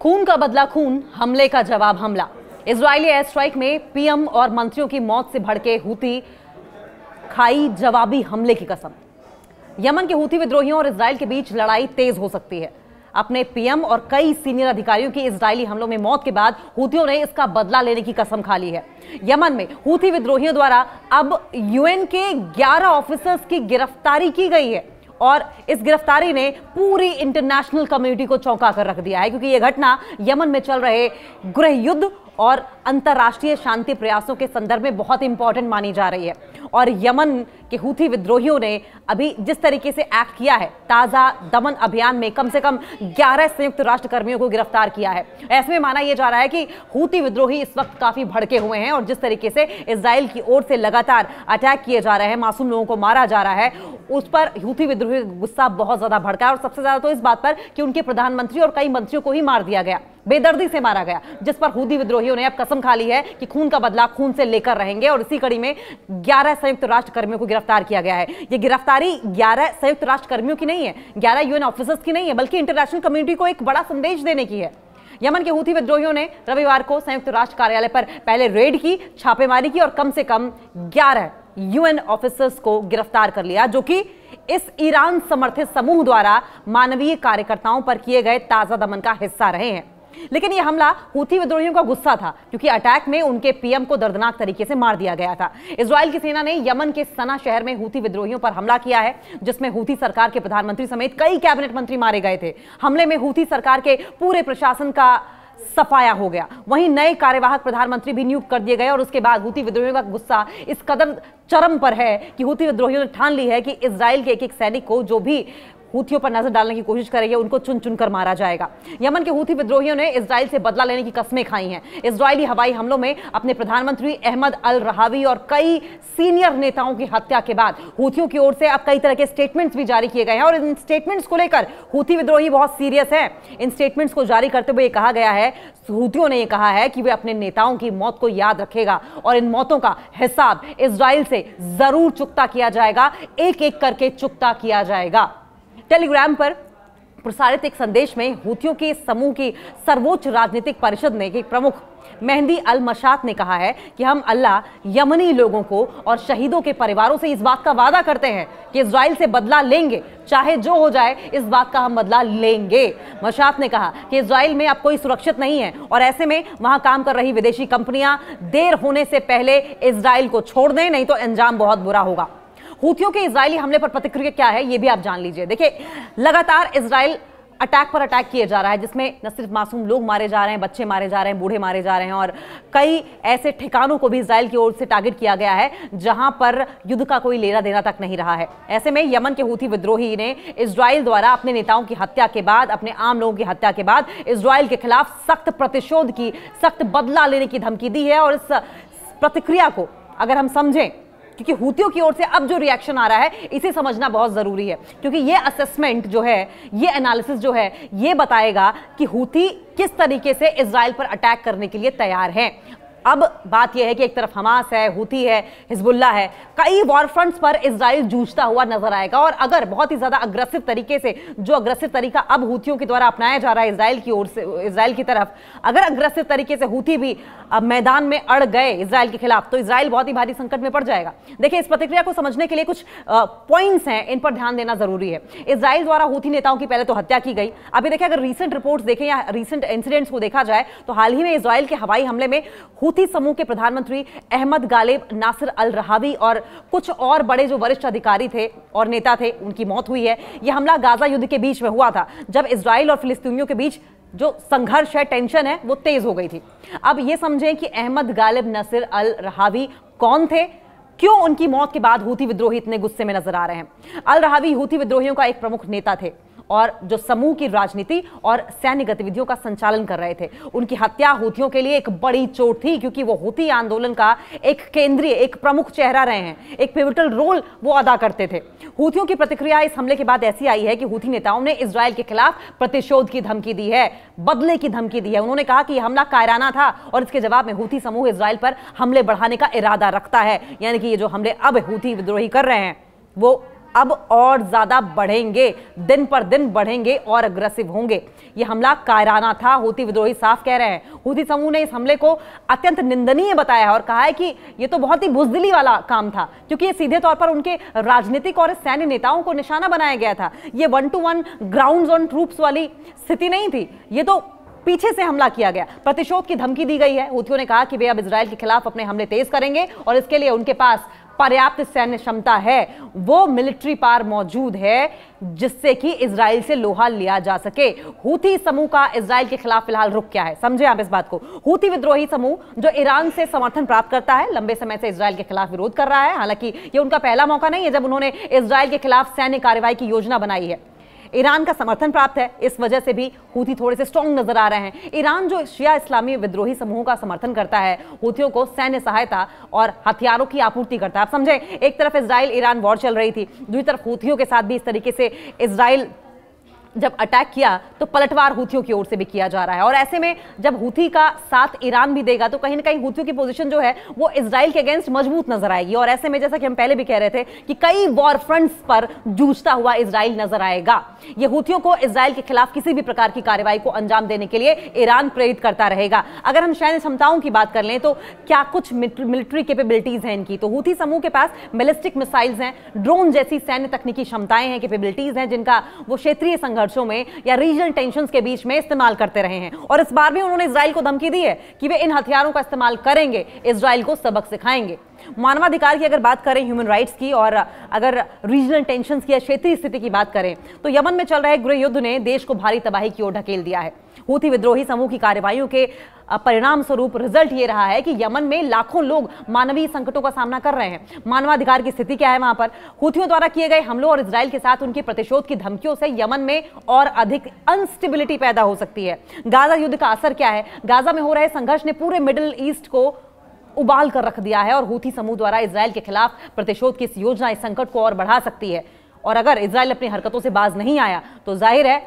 खून का बदला खून, हमले का जवाब हमला। इजरायली एयर स्ट्राइक में पीएम और मंत्रियों की मौत से भड़के हूती खाई जवाबी हमले की कसम। यमन के हूती विद्रोहियों और इजराइल के बीच लड़ाई तेज हो सकती है। अपने पीएम और कई सीनियर अधिकारियों की इजरायली हमलों में मौत के बाद हूतियों ने इसका बदला लेने की कसम खा ली है। यमन में हूती विद्रोहियों द्वारा अब यूएन के 11 ऑफिसर्स की गिरफ्तारी की गई है और इस गिरफ्तारी ने पूरी इंटरनेशनल कम्युनिटी को चौंका कर रख दिया है, क्योंकि यह घटना यमन में चल रहे गृह युद्ध और अंतर्राष्ट्रीय शांति प्रयासों के संदर्भ में बहुत इंपॉर्टेंट मानी जा रही है। और यमन के हूती विद्रोहियों ने अभी जिस तरीके से एक्ट किया है, ताजा दमन अभियान में कम से कम 11 संयुक्त राष्ट्र कर्मियों को गिरफ्तार किया है। ऐसे में माना यह जा रहा है कि हूती विद्रोही इस वक्त काफी भड़के हुए हैं और जिस तरीके से इजराइल की ओर से लगातार अटैक किए जा रहे हैं, मासूम लोगों को मारा जा रहा है, उस पर हूती विद्रोही गुस्सा बहुत ज्यादा भड़का है। और सबसे ज्यादा तो इस बात पर कि उनके प्रधानमंत्री और कई मंत्रियों को ही मार दिया गया, बेदर्दी से मारा गया, जिस पर हूती विद्रोहियों ने अब कसम खा ली है कि खून का बदला खून से लेकर रहेंगे। और इसी कड़ी में 11 संयुक्त राष्ट्र कर्मियों को गिरफ्तार किया गया है। यह गिरफ्तारी 11 संयुक्त राष्ट्र कर्मियों की नहीं है, 11 यूएन ऑफिसर्स की नहीं है, बल्कि इंटरनेशनल कम्युनिटी को एक बड़ा संदेश देने की है। यमन के हूती विद्रोहियों ने रविवार को संयुक्त राष्ट्र कार्यालय पर पहले रेड की, छापेमारी की और कम से कम 11 यूएन ऑफिसर्स को गिरफ्तार कर लिया, जो कि इस ईरान समर्थित समूह द्वारा मानवीय कार्यकर्ताओं पर किए गए ताजा दमन का हिस्सा रहे हैं। लेकिन यह हमला हूती विद्रोहियों का गुस्सा था, क्योंकि अटैक में उनके पीएम को दर्दनाक तरीके से मार दिया गया था। इजराइल की सेना ने यमन के सना शहर में हूती विद्रोहियों पर हमला किया है, जिसमें हूती सरकार के प्रधानमंत्री समेत कई कैबिनेट मंत्री मारे गए थे। हमले में हूती सरकार के पूरे प्रशासन का सफाया हो गया। वहीं नए कार्यवाहक प्रधानमंत्री भी नियुक्त कर दिए गए और उसके बाद हूती विद्रोहियों का गुस्सा इस कदर चरम पर है कि हूती विद्रोहियों ने ठान ली है कि इजराइल के एक सैनिक को जो भी हूथियों पर नजर डालने की कोशिश करेंगे, उनको चुन चुनकर मारा जाएगा। यमन के हूती विद्रोहियों ने इजराइल से बदला लेने की कस्में खाई हैं। इजरायली हवाई हमलों में अपने प्रधानमंत्री अहमद अल रहावी और कई सीनियर नेताओं की हत्या के बाद हूथियों की ओर से अब कई तरह के स्टेटमेंट्स भी जारी किए गए हैं और इन स्टेटमेंट्स को लेकर हूती विद्रोही बहुत सीरियस हैं। इन स्टेटमेंट्स को जारी करते हुए कहा गया है, हूतियों ने यह कहा है कि वे अपने नेताओं की मौत को याद रखेगा और इन मौतों का हिसाब इजराइल से जरूर चुकता किया जाएगा, एक एक करके चुकता किया जाएगा। टेलीग्राम पर प्रसारित एक संदेश में हूतियों के समूह की सर्वोच्च राजनीतिक परिषद ने एक प्रमुख मेहंदी अल मशात ने कहा है कि हम अल्लाह, यमनी लोगों को और शहीदों के परिवारों से इस बात का वादा करते हैं कि इजराइल से बदला लेंगे, चाहे जो हो जाए, इस बात का हम बदला लेंगे। मशात ने कहा कि इजराइल में अब कोई सुरक्षित नहीं है और ऐसे में वहां काम कर रही विदेशी कंपनियां देर होने से पहले इजराइल को छोड़ दें, नहीं तो अंजाम बहुत बुरा होगा। हूथियों के इजरायली हमले पर प्रतिक्रिया क्या है, यह भी आप जान लीजिए। देखिए, लगातार इजराइल अटैक पर अटैक किए जा रहा है, जिसमें न सिर्फ मासूम लोग मारे जा रहे हैं, बच्चे मारे जा रहे हैं, बूढ़े मारे जा रहे हैं और कई ऐसे ठिकानों को भी इजराइल की ओर से टारगेट किया गया है जहां पर युद्ध का कोई लेना देना तक नहीं रहा है। ऐसे में यमन के हूती विद्रोही ने इजराइल द्वारा अपने नेताओं की हत्या के बाद, अपने आम लोगों की हत्या के बाद इजराइल के खिलाफ सख्त प्रतिशोध की, सख्त बदला लेने की धमकी दी है। और इस प्रतिक्रिया को अगर हम समझें, क्योंकि हूतियों की ओर से अब जो रिएक्शन आ रहा है, इसे समझना बहुत जरूरी है, क्योंकि ये असेसमेंट जो है, ये एनालिसिस जो है, ये बताएगा कि हूती किस तरीके से इजराइल पर अटैक करने के लिए तैयार हैं। अब बात यह है कि एक तरफ हमास है, हूती है, हिजबुल्लाह है, कई वॉर फ्रंट्स पर इजराइल जूझता हुआ नजर आएगा। और अगर बहुत ही ज्यादा अग्रेसिव तरीके से, जो अग्रेसिव तरीका अब हूतियों के द्वारा अपनाया जा रहा है इजराइल की ओर से, इजराइल की तरफ, अगर अग्रेसिव तरीके से हूती भी अब मैदान में अड़ गए इजराइल के खिलाफ, तो इजराइल बहुत ही भारी संकट में पड़ जाएगा। देखिए, इस प्रतिक्रिया को समझने के लिए कुछ पॉइंट्स हैं, इन पर ध्यान देना जरूरी है। इजराइल द्वारा हूती नेताओं की पहले तो हत्या की गई। अभी देखिए, अगर रीसेंट रिपोर्ट्स देखें या रीसेंट इंसिडेंट्स को देखा जाए, तो हाल ही में इजराइल के हवाई हमले में हूती समूह के प्रधानमंत्री अहमद गालिब नासिर अल रहावी और कुछ और बड़े जो वरिष्ठ अधिकारी थे और नेता थे, उनकी मौत हुई है। यह हमला गाजा युद्ध के बीच में हुआ था, जब इजराइल और फिलिस्तीनियों के बीच जो संघर्ष है, टेंशन है, वो तेज हो गई थी। अब ये समझें कि अहमद गालिब नासिर अल रहावी कौन थे, क्यों उनकी मौत के बाद हूती विद्रोही इतने गुस्से में नजर आ रहे हैं। अल रहावी हूती विद्रोहियों का एक प्रमुख नेता थे और जो समूह की राजनीति और सैन्य गतिविधियों का संचालन कर रहे थे। उनकी हत्या हूतियों के लिए एक बड़ी चोट थी, क्योंकि वो हूती आंदोलन का एक केंद्रीय, एक प्रमुख चेहरा रहे हैं, एक पिवटल रोल वो अदा करते थे। हूतियों की प्रतिक्रिया इस हमले के बाद ऐसी आई है कि हूती नेताओं ने इजराइल के खिलाफ प्रतिशोध की धमकी दी है, बदले की धमकी दी है। उन्होंने कहा कि यह हमला कायराना था और इसके जवाब में हूती समूह इजराइल पर हमले बढ़ाने का इरादा रखता है। यानी कि ये जो हमले अब हूती विद्रोही कर रहे हैं, वो अब और ज्यादा बढ़ेंगे, दिन पर दिन बढ़ेंगे और अग्रेसिव होंगे। यह हमला कायराना था, हूथी विद्रोही साफ कह रहे हैं। हूथी समूह ने इस हमले को अत्यंत निंदनीय बताया है और कहा है कि यह तो बहुत ही बुजदिली वाला काम था, क्योंकि यह सीधे तौर पर उनके राजनीतिक और सैन्य नेताओं को निशाना बनाया गया था। यह 1-to-1 ग्राउंड्स ऑन ट्रूप्स वाली स्थिति नहीं थी, यह तो पीछे से हमला किया गया, प्रतिशोध की धमकी दी गई है। हूथियों ने कहा कि वे अब इजराइल के खिलाफ अपने हमले तेज करेंगे और इसके लिए उनके पास पर्याप्त सैन्य क्षमता है, वो मिलिट्री पावर मौजूद है जिससे कि इजराइल से लोहा लिया जा सके। हूथी समूह का इजराइल के खिलाफ फिलहाल रुख क्या है, समझे आप इस बात को। हूथी विद्रोही समूह जो ईरान से समर्थन प्राप्त करता है, लंबे समय से इजराइल के खिलाफ विरोध कर रहा है। हालांकि ये उनका पहला मौका नहीं है जब उन्होंने इजराइल के खिलाफ सैन्य कार्रवाई की योजना बनाई है। ईरान का समर्थन प्राप्त है, इस वजह से भी हूथी थोड़े से स्ट्रॉन्ग नजर आ रहे हैं। ईरान जो शिया इस्लामी विद्रोही समूहों का समर्थन करता है, हूथियों को सैन्य सहायता और हथियारों की आपूर्ति करता है। आप समझे, एक तरफ इजराइल ईरान वॉर चल रही थी, दूसरी तरफ हूथियों के साथ भी इस तरीके से इजराइल जब अटैक किया तो पलटवार हूथियों की ओर से भी किया जा रहा है। और ऐसे में जब हूथी का साथ ईरान भी देगा तो कहीं ना कहीं हूथियों की पोजीशन जो है वो इजराइल के अगेंस्ट मजबूत नजर आएगी। और ऐसे में जैसा कि हम पहले भी कह रहे थे कि कई वॉर फ्रंट्स पर जूझता हुआ इजराइल नजर आएगा। ये हूथियों को इजराइल के खिलाफ किसी भी प्रकार की कार्रवाई को अंजाम देने के लिए ईरान प्रेरित करता रहेगा। अगर हम सैन्य क्षमताओं की बात कर लें तो क्या कुछ मिलिट्री कैपेबिलिटीज हैं इनकी, तो हूथी समूह के पास बैलिस्टिक मिसाइल्स हैं, ड्रोन जैसी सैन्य तकनीकी क्षमताएं हैं, कैपेबिलिटीज हैं जिनका वो क्षेत्रीय संघर्षों में या रीजनल टेंशंस के बीच में इस्तेमाल करते रहे हैं। और इस बार भी उन्होंने इजराइल को धमकी दी है कि वे इन हथियारों का इस्तेमाल करेंगे, इजराइल को सबक सिखाएंगे। मानवाधिकार की अगर बात करें, ह्यूमन राइट्स की, और अगर रीजनल टेंशंस की या क्षेत्रीय स्थिति की बात करें तो यमन में चल रहे गृह युद्ध ने देश को भारी तबाही की ओर ढकेल दिया है। हूथी विद्रोही समूह की कार्रवाइयों के परिणाम स्वरूप रिजल्ट ये रहा है कि यमन में लाखों लोग मानवीय संकटों का सामना कर रहे हैं। मानवाधिकार की स्थिति क्या है वहां पर? हूथियों द्वारा किए गए हमलों और इजराइल के साथ उनके प्रतिशोध की धमकियों से यमन में और अधिक अनस्टेबिलिटी पैदा हो सकती है। गाजा युद्ध का असर क्या है? गाजा में हो रहे संघर्ष ने पूरे मिडिल ईस्ट को उबाल कर रख दिया है और हूथी समूह द्वारा इजराइल के खिलाफ प्रतिशोध की इस योजना इस संकट को और बढ़ा सकती है। और अगर इजराइल अपनी हरकतों से बाज नहीं आया तो जाहिर है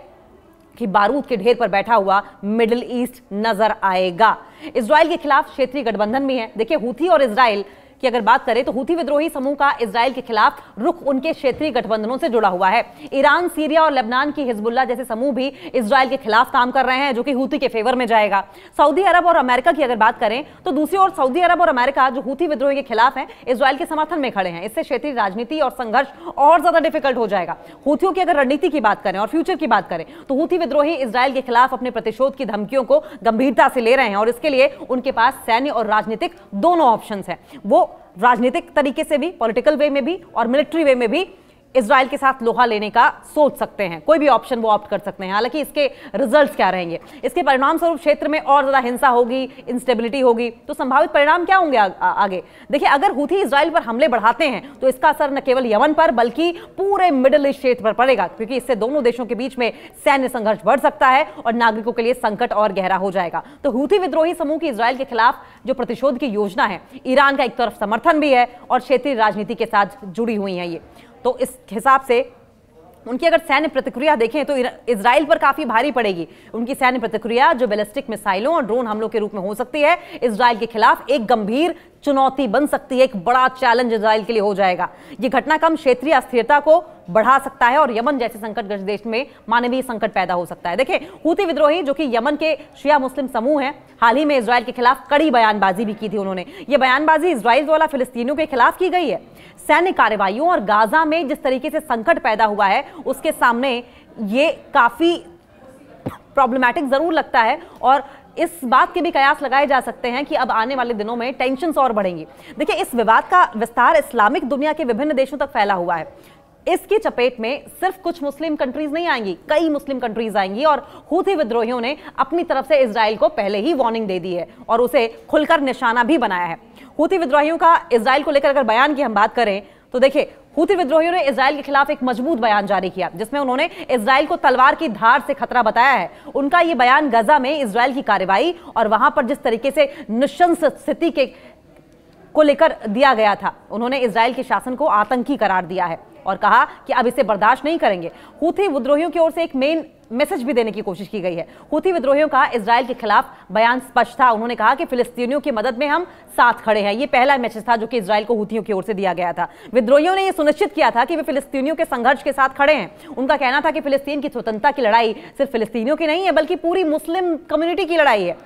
कि बारूद के ढेर पर बैठा हुआ मिडिल ईस्ट नजर आएगा। इजराइल के खिलाफ क्षेत्रीय गठबंधन भी है। देखिए, हूथी और इजराइल की अगर बात करें तो हूथी विद्रोही समूह का इजराइल के खिलाफ रुख उनके क्षेत्रीय गठबंधनों से जुड़ा हुआ है। ईरान, सीरिया और लेबनान की हिजबुल्लाह जैसे समूह भी इजराइल के खिलाफ काम कर रहे हैं, जो कि हूथी के फेवर में जाएगा। सऊदी अरब और अमेरिका की अगर बात करें तो दूसरी ओर सऊदी अरब और अमेरिका जो हूथी विद्रोही के खिलाफ हैं, इजराइल के समर्थन में खड़े हैं। इससे क्षेत्रीय राजनीति और संघर्ष और ज्यादा डिफिकल्ट हो जाएगा। हूथियों की अगर रणनीति की बात करें और फ्यूचर की बात करें तो हूथी विद्रोही इजराइल के खिलाफ अपने प्रतिशोध की धमकियों को गंभीरता से ले रहे हैं और इसके लिए उनके पास सैन्य और राजनीतिक दोनों ऑप्शंस हैं। वो राजनीतिक तरीके से भी, पॉलिटिकल वे में भी और मिलिट्री वे में भी इजराइल के साथ लोहा लेने का सोच सकते हैं। कोई भी ऑप्शन वो ऑप्ट कर सकते हैं। हालांकि इसके रिजल्ट्स क्या रहेंगे, इसके परिणाम स्वरूप क्षेत्र में और ज्यादा हिंसा होगी, इंस्टेबिलिटी होगी, तो संभावित परिणाम क्या होंगे आगे? देखिए, अगर हूथी इजराइल पर हमले बढ़ाते हैं तो इसका असर न केवल यमन पर बल्कि पूरे मिडिल ईस्ट क्षेत्र पर पड़ेगा, क्योंकि इससे दोनों देशों के बीच में सैन्य संघर्ष बढ़ सकता है और नागरिकों के लिए संकट और गहरा हो जाएगा। तो हूथी विद्रोही समूह की इजराइल के खिलाफ जो प्रतिशोध की योजना है, ईरान का एक तरफ समर्थन भी है और क्षेत्रीय राजनीति के साथ जुड़ी हुई है ये। तो इस हिसाब से उनकी अगर सैन्य प्रतिक्रिया देखें तो इजराइल पर काफी भारी पड़ेगी। उनकी सैन्य प्रतिक्रिया जो बैलिस्टिक मिसाइलों और ड्रोन हमलों के रूप में हो सकती है, इजराइल के खिलाफ एक गंभीर चुनौती बन सकती है, एक बड़ा चैलेंज इजराइल के लिए हो जाएगा। ये घटनाक्रम क्षेत्रीय अस्थिरता को बढ़ा सकता है और यमन जैसे संकटग्रस्त देश में मानवीय संकट पैदा हो सकता है। देखिए, हूथी विद्रोही जो कि यमन के शिया मुस्लिम समूह हैं, हाल ही में इजराइल के खिलाफ कड़ी बयानबाजी भी की थी उन्होंने। ये बयानबाजी इजराइल द्वारा फिलिस्तीनियों के खिलाफ की गई है। सैन्य कार्रवाइयों और गाजा में जिस तरीके से संकट पैदा हुआ है उसके सामने ये काफी प्रॉब्लमैटिक जरूर लगता है और इस बात के भी कयास लगाए जा सकते हैं कि अब आने वाले दिनों में टेंशन्स और बढ़ेंगी। देखिए, इस विवाद का विस्तार इस्लामिक दुनिया के विभिन्न देशों तक फैला हुआ है। इसकी चपेट में सिर्फ कुछ मुस्लिम कंट्रीज नहीं आएंगी, कई मुस्लिम कंट्रीज आएंगी और हूथी विद्रोहियों ने अपनी तरफ से इजराइल को पहले ही वार्निंग दे दी है और उसे खुलकर निशाना भी बनाया है। हूथी विद्रोहियों का इजराइल को लेकर अगर बयान की हम बात करें तो देखिए, हूथी विद्रोहियों ने इजराइल के खिलाफ एक मजबूत बयान जारी किया जिसमें उन्होंने इजराइल को तलवार की धार से खतरा बताया है। उनका यह बयान गजा में इजराइल की कार्रवाई और वहां पर जिस तरीके से नृशंस स्थिति को लेकर दिया गया था, उन्होंने इजराइल के शासन को आतंकी करार दिया है और कहा कि अब इसे बर्दाश्त नहीं करेंगे। हूथी विद्रोहियों की ओर से एक मेन मैसेज भी देने की कोशिश की गई है। हूथी विद्रोहियों का इजराइल के खिलाफ बयान स्पष्ट था। उन्होंने कहा कि फिलिस्तीनियों की मदद में हम साथ खड़े हैं। यह पहला मैसेज था जो कि इजराइल को हूथियों की ओर से दिया गया था। विद्रोहियों ने यह सुनिश्चित किया था कि वे फिलिस्तीनियों के संघर्ष के साथ खड़े हैं। उनका कहना था कि फिलिस्तीन की स्वतंत्रता की लड़ाई सिर्फ फिलिस्तीनियों की नहीं है बल्कि पूरी मुस्लिम कम्युनिटी की लड़ाई है।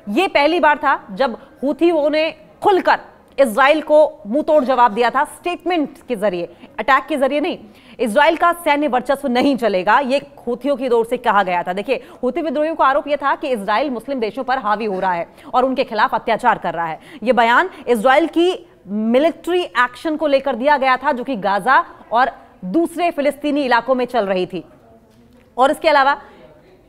यह पहली बार था जब हूथियों ने खुलकर इजराइल को मुंहतोड़ जवाब दिया था, स्टेटमेंट के जरिए, अटैक के जरिए नहीं। इजराइल का सैन्य वर्चस्व नहीं चलेगा, यह हूथियों की ओर से कहा गया था। देखिए, हूथी विद्रोहियों का आरोप यह था कि इजराइल मुस्लिम देशों पर हावी हो रहा है और उनके खिलाफ अत्याचार कर रहा है। यह बयान इजराइल की मिलिट्री एक्शन को लेकर दिया गया था जो कि गाजा और दूसरे फिलिस्तीनी इलाकों में चल रही थी। और इसके अलावा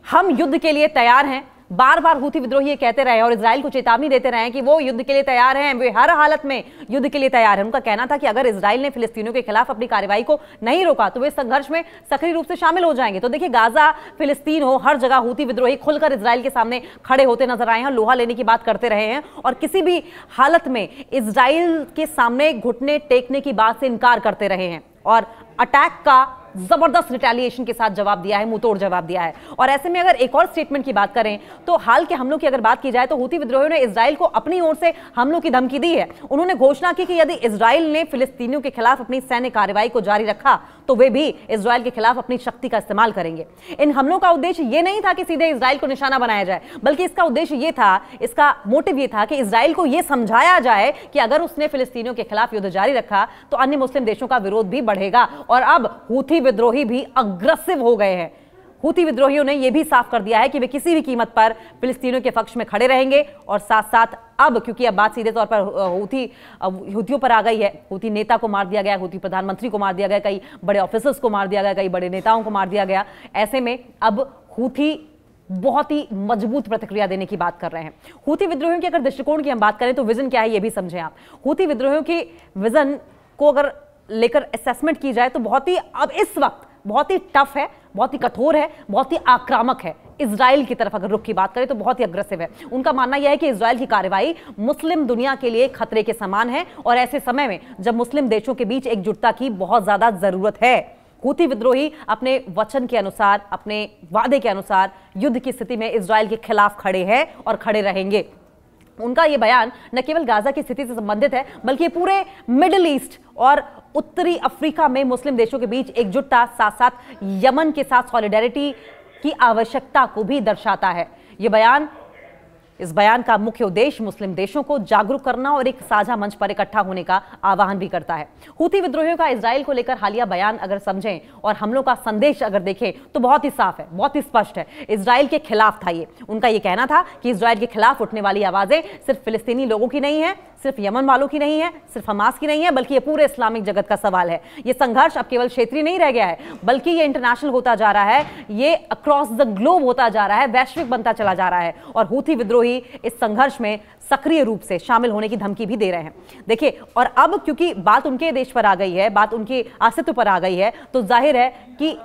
हम युद्ध के लिए तैयार हैं, बार बार हूथी विद्रोही ये कहते रहे और इजराइल को चेतावनी देते रहे कि वो युद्ध के लिए तैयार हैं, वे हर हालत में युद्ध के लिए तैयार हैं। उनका कहना था कि अगर इजराइल ने फिलिस्तीनियों के खिलाफ अपनी कार्रवाई को नहीं रोका तो वे संघर्ष में सक्रिय रूप से शामिल हो जाएंगे। तो देखिए, गाजा, फिलिस्तीन हो, हर जगह हूथी विद्रोही खुलकर इजराइल के सामने खड़े होते नजर आए हैं, लोहा लेने की बात करते रहे हैं और किसी भी हालत में इजराइल के सामने घुटने टेकने की बात से इनकार करते रहे हैं और अटैक का जबरदस्त रिटेलिएशन के साथ जवाब दिया है, मुंहतोड़ जवाब दिया है। और ऐसे में अगर एक और स्टेटमेंट की बात करें तो हाल के हमलों की अगर बात की जाए तो हूथी विद्रोहियों ने इजराइल को अपनी ओर से हमलों की धमकी दी है। उन्होंने घोषणा की कि यदि इजराइल ने फिलिस्तीनियों के खिलाफ अपनी सैन्य कार्रवाई को जारी रखा तो वे भी इजराइल के खिलाफ अपनी शक्ति का इस्तेमाल करेंगे। इन हमलों का उद्देश्य यह नहीं था कि सीधे इजराइल को निशाना बनाया जाए, बल्कि इसका उद्देश्य यह था, इसका मोटिव यह था कि इजराइल को यह समझाया जाए कि अगर उसने फिलिस्तीनियों के खिलाफ युद्ध जारी रखा तो अन्य मुस्लिम देशों का विरोध भी बढ़ेगा। और अब हूथी विद्रोही भी अग्रेसिव हो गए हैं। हूथी विद्रोहियों ने यह भी साफ कर दिया है कि वे किसी भी कीमत पर फिलिस्तीनियों के पक्ष में खड़े रहेंगे और साथ साथ अब, क्योंकि अब बात सीधे तौर पर हूथियों पर आ गई है, हूथी नेता को मार दिया गया, हूथी प्रधानमंत्री को मार दिया गया, कई बड़े ऑफिसर्स को मार दिया गया, कई बड़े नेताओं को मार दिया गया। ऐसे में अब हूथी बहुत ही मजबूत प्रतिक्रिया देने की बात कर रहे हैं। हूथी विद्रोहियों के अगर दृष्टिकोण की हम बात करें तो विजन क्या है ये भी समझें आप। हूथी विद्रोहियों की विजन को अगर लेकर असेसमेंट की जाए तो बहुत ही, अब इस वक्त बहुत ही टफ है, बहुत ही कठोर है, बहुत ही आक्रामक है। इजराइल की तरफ अगर रुख की बात करें तो बहुत ही अग्रेसिव है। उनका मानना यह है कि इजराइल की कार्रवाई मुस्लिम दुनिया के लिए खतरे के समान है और ऐसे समय में जब मुस्लिम देशों के बीच एकजुटता की बहुत ज्यादा जरूरत है। हूथी विद्रोही अपने वचन के अनुसार, अपने वादे के अनुसार युद्ध की स्थिति में इजराइल के खिलाफ खड़े हैं और खड़े रहेंगे। उनका यह बयान न केवल गाजा की स्थिति से संबंधित है बल्कि पूरे मिडिल ईस्ट और उत्तरी अफ्रीका में मुस्लिम देशों के बीच एकजुटता, साथ साथ यमन के साथ सॉलिडेरिटी की आवश्यकता को भी दर्शाता है। इस बयान का मुख्य उद्देश्य मुस्लिम देशों को जागरूक करना और एक साझा मंच पर इकट्ठा होने का आह्वान भी करता है। हूथी विद्रोहियों का इजराइल को लेकर हालिया बयान अगर समझें और हमलों का संदेश अगर देखें तो बहुत ही साफ है, बहुत ही स्पष्ट है। इजराइल के खिलाफ था ये। उनका ये कहना था कि इजराइल के खिलाफ उठने वाली आवाजें सिर्फ फिलिस्तीनी लोगों की नहीं है, सिर्फ यमन वालों की नहीं है, सिर्फ हमास की नहीं है, बल्कि ये पूरे इस्लामिक जगत का सवाल है। ये संघर्ष अब केवल क्षेत्रीय नहीं रह गया है बल्कि ये इंटरनेशनल होता जा रहा है, ये अक्रॉस द ग्लोब होता जा रहा है, वैश्विक बनता चला जा रहा है। और हूथी विद्रोही इस संघर्ष में सक्रिय रूप से शामिल होने की धमकी भी दे रहे हैं। देखिए, और अब क्योंकि बात उनके देश पर आ गई है, बात उनके अस्तित्व पर आ गई है, तो जाहिर है कि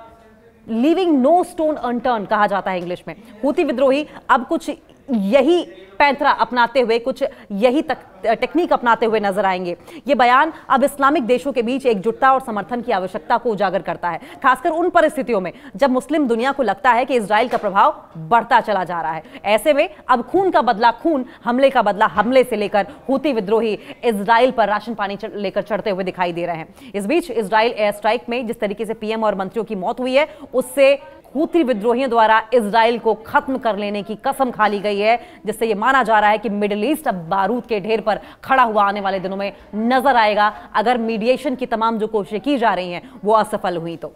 लीविंग नो स्टोन अनटर्न कहा जाता है इंग्लिश में। हूथी विद्रोही अब कुछ यही पैंतरा अपनाते हुए, कुछ यही टेक्निक अपनाते हुए नजर आएंगे। यह बयान अब इस्लामिक देशों के बीच एकजुटता और समर्थन की आवश्यकता को उजागर करता है, खासकर उन परिस्थितियों में जब मुस्लिम दुनिया को लगता है कि इजराइल का प्रभाव बढ़ता चला जा रहा है। ऐसे में अब खून का बदला खून, हमले का बदला हमले से लेकर हूथी विद्रोही इजराइल पर राशन पानी लेकर चढ़ते हुए दिखाई दे रहे हैं। इस बीच इजराइल एयर स्ट्राइक में जिस तरीके से पीएम और मंत्रियों की मौत हुई है, उससे हूथी विद्रोहियों द्वारा इजराइल को खत्म कर लेने की कसम खा ली गई है, जिससे यह माना जा रहा है कि मिडिल ईस्ट अब बारूद के ढेर पर खड़ा हुआ आने वाले दिनों में नजर आएगा, अगर मीडिएशन की तमाम जो कोशिशें की जा रही हैं वो असफल हुई तो।